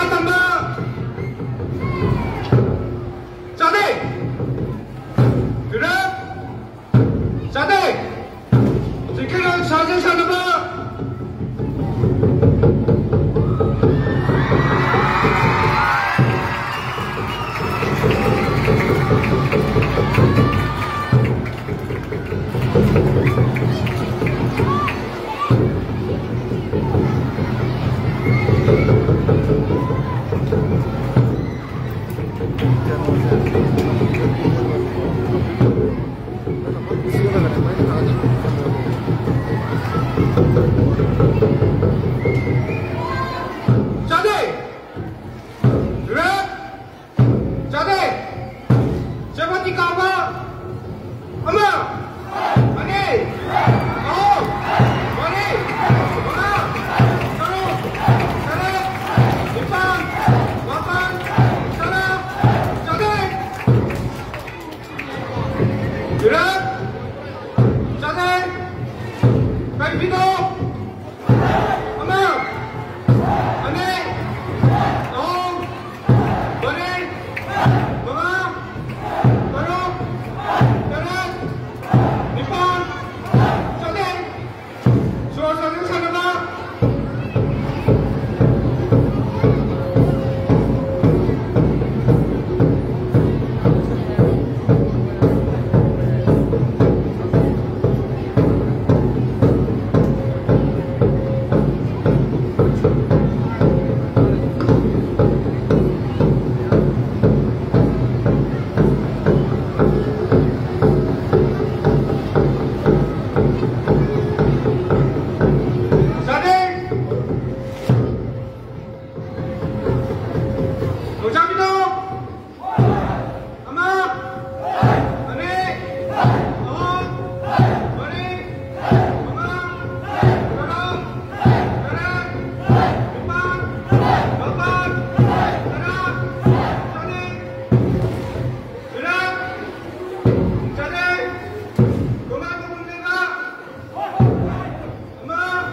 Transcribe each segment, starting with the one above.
tambah. Cantik. Gerak. Cantik. Sekarang saja tambah. Cantik. Gerak. Cantik. Cepat dikawal. Ambil. Mari. Oh. Mari. Bola. Terus. Tarik. Depan. Lapan. Sana. Cantik. Gerak. Cantik. Baik pintu. Ambil. Mari. Oh. Mari. Bola. Terus. Tarik. Depan. Cantik. Suasana sana Pak. Cantik. Ucap pintu. Amat. Mari. Oh. Mari. Amat. Dorong. Tarik. Depan. Lapan. Sana. Cantik. Gerak. Cantik. Bola turun tembak. Amat.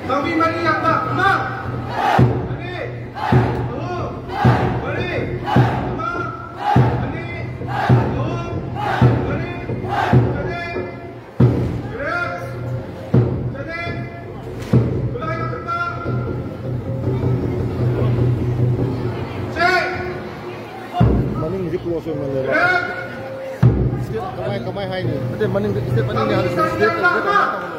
Tapi mari yang tak mak. Mari. Oh. Mari. Mak. Mari. Oh. Mari. Cantik. Gerak. Cantik. Bola yang terbang. Cek. Maning di keluar semua ni. Gerak. Kamai hai ni. Ada maning istirahat maning ni harus istirahat.